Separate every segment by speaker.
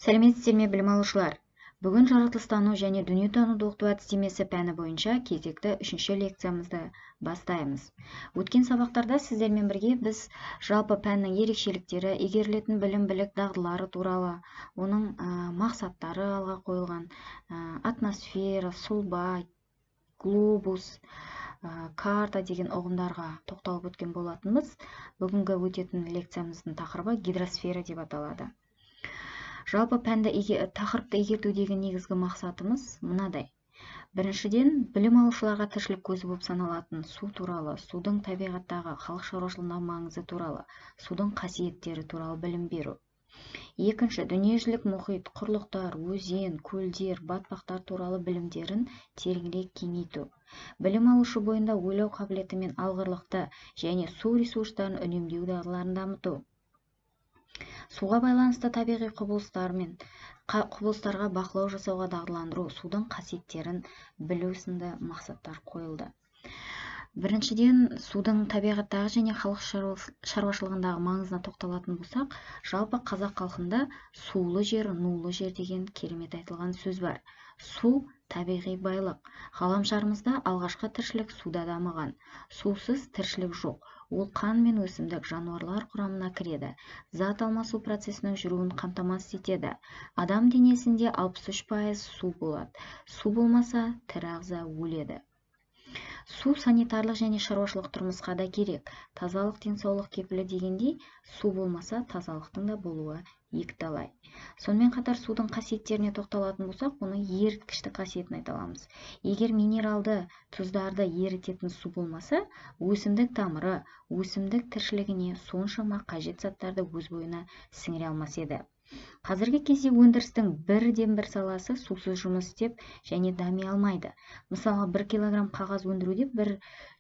Speaker 1: Сәлеметсіздер ме білім алушылар? Бүгін жаратылыстану және дүниетануды оқыту әдістемесі пәні бойынша кезекті 3-ші лекциямызды бастаймыз. Өткен сабақтарда сіздермен бірге біз жалпы пәннің ерекшеліктері, игерілетін білім білік дағдылары туралы, оның мақсаттары алға қойылған, атмосфера, сұлба, глобус, карта деген ұғымдарға тоқталып өткен болатынбыз. Бүгінгі өтетін лекциямыздың тақырыбы гидросфера деп аталады. Жалпы пәнді тақырыпты игертудегі негізгі мақсатымыз мынадай. Біріншіден, білім алушыларға тіршілік көзі болып саналатын су туралы, судың табиғаттағы халық шаруашылығындағы маңызы туралы, судың қасиеттері туралы білім беру. Екінші, дүниежүзілік мұхит, құрлықтар, өзен, көлдер, батпақтар туралы білімдерін тереңірек кеңейту. Білім алушы бойында ойлау қабілеті мен алғырлықты және су ресурстарын үнемдеу дағдыларын дамыту. Суға байланысты табиғи құбылыстарға бақылау жасауға дағдыландыру, судың қасиеттерін білу сынды мақсаттар қойылды. Біріншіден, судың табиғаттағы және халық шаруашылығындағы маңызына тоқталатын болсақ, жалпы қазақ халқында сулы жер, нулы жер деген керемет айтылған сөз бар. Су табиғи байлық. Ғаламшарымызда алғашқы тіршілік суда дамыған. Сусыз тіршілік жоқ. Ол қан мен өсімдік жануарлар құрамына кіреді. Зат алмасу процесінің жүруін қамтамасыз етеді. Адам денесінде 63% су болады. Су болмаса, тірі ағза өледі. Су санитарлық және шаруашылық тұрмысқа да керек. Тазалық денсаулық кепілі дегендей, су болмаса, тазалықтың да болуы екіталай. Сонымен қатар судың қасиеттеріне тоқталатын болсақ, оның еріткіштік қасиетін айта аламыз. Егер минералды тұздарды ерітетін су болмаса, өсімдік тамыры, өсімдік тіршілігіне соншама қажет заттарды өз бойына сіңіре алмас еді. Қазіргі кезде өндірістің бірден-бір саласы сусыз жұмыс істеп және дами алмайды. Мысалы, 1 килограмм қағаз өндіруде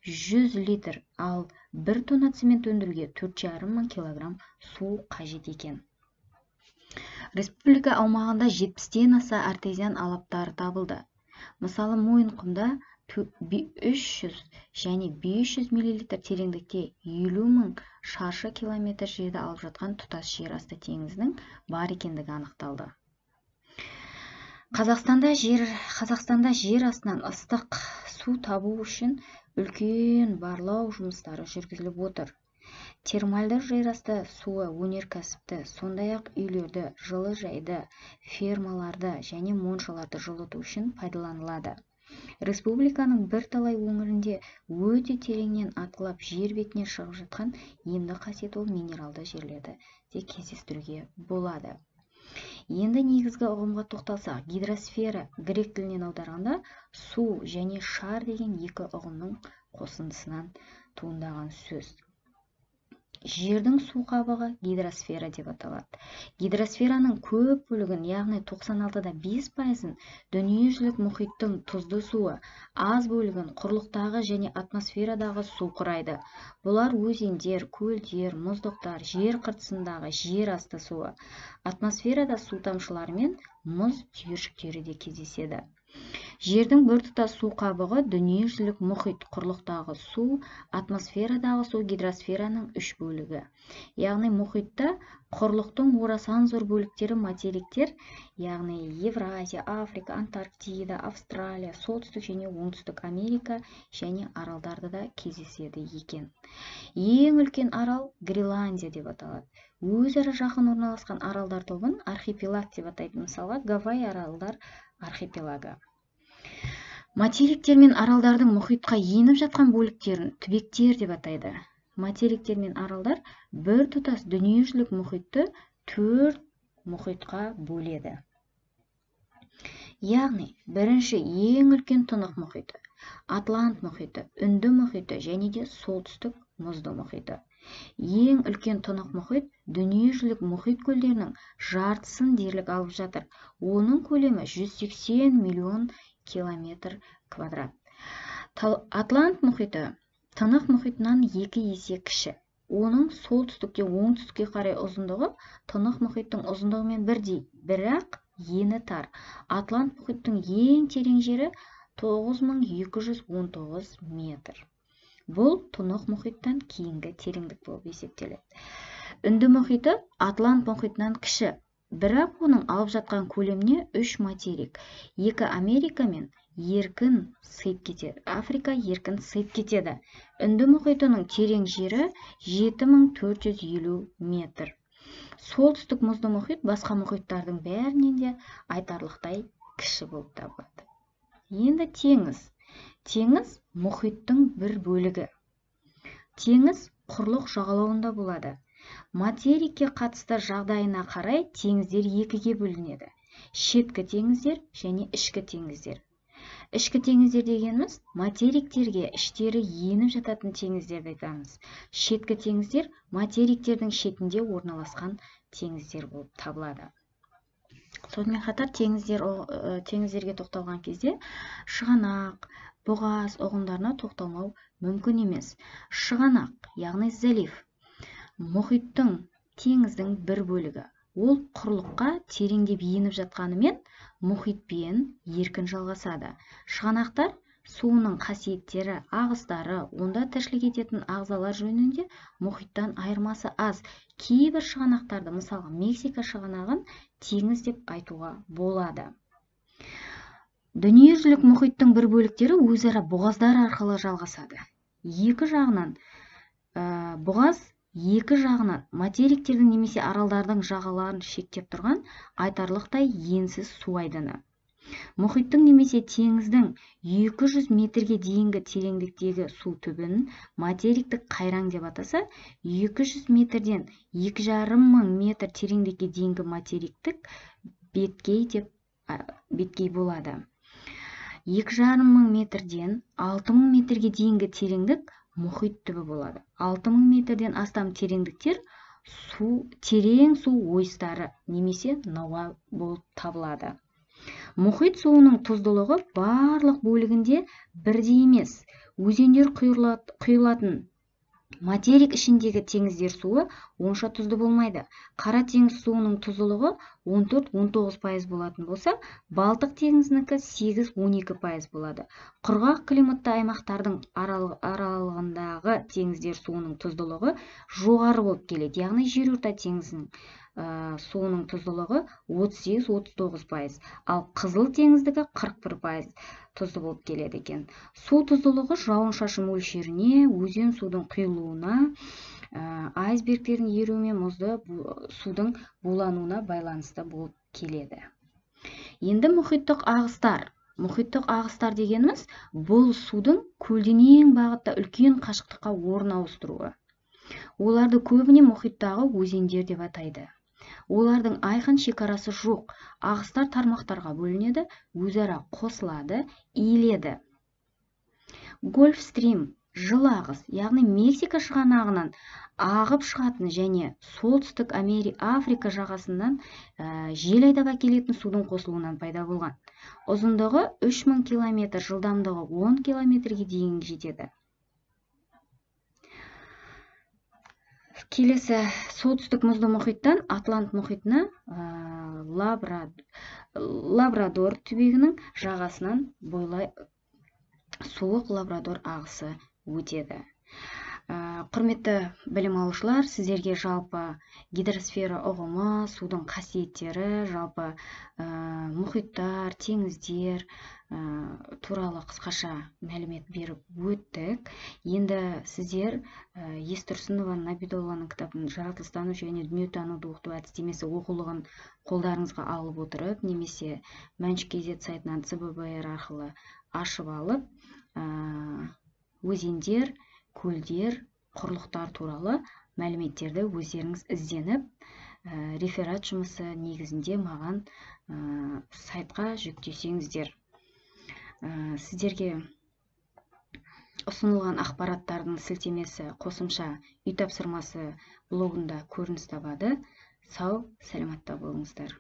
Speaker 1: 100 литр, ал 1 тонна цемент өндіруге 4,5 мың килограмм су қажет екен. Республика аумағында 70-тен аса артезиан алаптары табылды. Мысалы, Мойынқұмда 300 және 500 мл тереңдікте 50 мың шаршы километр жерді алып жатқан тұтас жер асты теңізінің бар екендігі анықталды. Қазақстанда жер астынан ыстық су табу үшін үлкен барлау жұмыстары жүргізіліп отыр. Термальды жер асты суы өнеркәсіпті, сондай-ақ үйлерді, жылыжайды, фермаларды және моншаларды жылыту үшін пайдаланылады. Республиканың бірталай өңірінде өте тереңнен атқылап жер бетіне шығып жатқан емді қасиет ол минералды жерлерді де кездестіруге болады. Енді негізгі ұғымға тоқталсақ, гидросфера грек тілінен аударғанда су және шар деген екі ұғымның қосындысынан туындаған сөз. Жердің су қабығы гидросфера деп аталады. Гидросфераның көп бөлігін, яғни 96-да 5%-ын дүниежүзілік мұхиттың тұзды суы, аз бөлігін құрлықтағы және атмосферадағы су құрайды. Бұлар өзендер, көлдер, мұздықтар, жер қыртысындағы жер асты суы. Атмосферада су тамшылары мен мұз түйіршіктері де кездеседі. Жердің біртұтас су қабығы дүниежүзілік мұхит, құрлықтағы су, атмосферадағы су гидросфераның 3 бөлігі. Яғни мұхитта құрлықтың орасан зор бөліктері материктер, яғни Евразия, Африка, Антарктида, Австралия, солтүстік және оңтүстік Америка және аралдарды да кездеседі екен. Ең үлкен арал Гренландия деп аталады. Өзара жақын орналасқан аралдар тобын архипелаг деп атайды. Мысалға, Гавай аралдар архипелагы. Материктер мен аралдардың мұхитқа еніп жатқан бөліктерін түбектер деп атайды. Материктер мен аралдар бір тұтас дүниежүзілік мұхитты 4 мұхитқа бөледі. Яғни, бірінші ең үлкен Тынық мұхиты, Атлант мұхиты, Үнді мұхиты және де солтүстік мұзды мұхиты. Ең үлкен Тынық мұхит дүниежүзілік мұхит көлдерінің жартысын дерлік алып жатыр. Оның көлемі 180 миллион километр квадрат. Атлант мұхиты Тынық мұхитынан 2 есе кіші. Оның солтүстікте оңтүстікке қарай ұзындығы Тынық мұхиттың ұзындығымен бірдей, бірақ ені тар. Атлант мұхиттың ең терең жері 9219 метр. Бұл Тынық мұхиттан кейінгі тереңдік болып есептеледі. Үнді мұхиты Атлант мұхитынан кіші. бірақ оның алып жатқан көлеміне 3 материк, 2 Америка мен еркін сыйып кетеді. Африка еркін сыйып кетеді. Үнді мұхитының терең жері 7450 метр. Солтүстік мұзды мұхит басқа мұхиттардың бәрінен де айтарлықтай кіші болып табылады. Енді теңіз. Теңіз мұхиттың бір бөлігі. Теңіз құрлық жағалауында болады. Материкке қатысты жағдайына қарай теңіздер екіге бөлінеді. Шеткі теңіздер және ішкі теңіздер. Ішкі теңіздер дегеніміз материктерге іштері еніп жататын теңіздерді айтамыз. Шеткі теңіздер материктердің шетінде орналасқан теңіздер болып табылады. Сонымен қатар теңіздерге тоқталған кезде шығанақ, бұғаз ұғымдарына тоқталмау мүмкін емес. Шығанақ, яғни залив, мұхиттың, теңіздің бір бөлігі. Ол құрлыққа тереңдеп еніп жатқанымен мұхитпен еркін жалғасады. Шығанақтар суының қасиеттері, ағыстары, онда тіршілік ететін ағзалар жөнінде мұхиттан айырмасы аз. Кейбір шығанақтарды, мысалы Мексика шығанағын теңіз деп айтуға болады. Дүниежүзілік мұхиттың бір бөліктері өзара бұғаздар арқылы жалғасады. Бұғаз екі жағынан материктердің немесе аралдардың жағаларын шектеп тұрған айтарлықтай енсіз су айдыны. Мұхиттың немесе теңіздің 200 метрге дейінгі тереңдіктегі су түбін материктік қайраң деп атаса, 200 метрден 2,5 мың метр тереңдікке дейінгі материктік беткей болады. 2,5 мың метрден 6 мың метрге дейінгі тереңдік мұхит түбі болады. 6 мың метрден астам тереңдіктер терең су ойыстары немесе науа болып табылады. Мұхит суының тұздылығы барлық бөлігінде бірдей емес. Өзендер құйылатын материк ішіндегі теңіздер суы онша тұзды болмайды. Қара теңіз суының тұздылығы 14-19% болатын болса, Балтық теңізінікі 8-12% болады. Құрғақ климатты аймақтардың аралығындағы теңіздер суының тұздылығы жоғары болып келеді. Яғни жерорта теңізінің суының тұздылығы 38-39%, ал Қызыл теңіздігі 41% тұзды болып келеді екен. Су тұздылығы жауын-шашын мөлшеріне, өзен судың құйылуына, айсбергтердің еруімен мұзды судың булануына байланысты болып келеді. Енді мұхиттық ағыстар. Мұхиттық ағыстар дегеніміз бұл судың көлден ең бағытта үлкен қашықтыққа орын ауыстыруы. Оларды көбіне мұхиттағы өзендер деп атайды. Олардың айқын шекарасы жоқ. Ағыстар тармақтарға бөлінеді, өзара қосылады, иіледі. Гольфстрим, жылы ағыс, яғни Мексика шығанағынан ағып шығатын және солтүстік Африка жағасынан жел айдап әкелетін судың қосылуынан пайда болған. Ұзындығы 3000 км, жылдамдығы 10 км-ге дейін жетеді. Келесі солтүстік мұзды мұхиттан Атлант мұхитына Лабрадор түбегінің жағасынан бойлай суық Лабрадор ағысы өтеді. Құрметті білім алушылар, сіздерге жалпы гидросфера ұғымы, судың қасиеттері, жалпы мұхиттар, теңіздер туралы қысқаша мәлімет беріп өттік. Енді сіздер Естұрсынова Набидолланың кітабын жаратылыстану және дүниетануды оқыту әдістемесі оқулығын қолдарыңызға алып отырып, немесе Мәншүк.kz сайтынан ЦББР арқылы ашып алып, өзендер, көлдер, құрлықтар туралы мәліметтерді өздеріңіз ізденіп, реферат жұмысы негізінде маған сайтқа жүктесеңіздер. Сіздерге ұсынылған ақпараттардың сілтемесі қосымша үй тапсырмасы блогында көрініс табады. Сау, саламатта болыңыздар.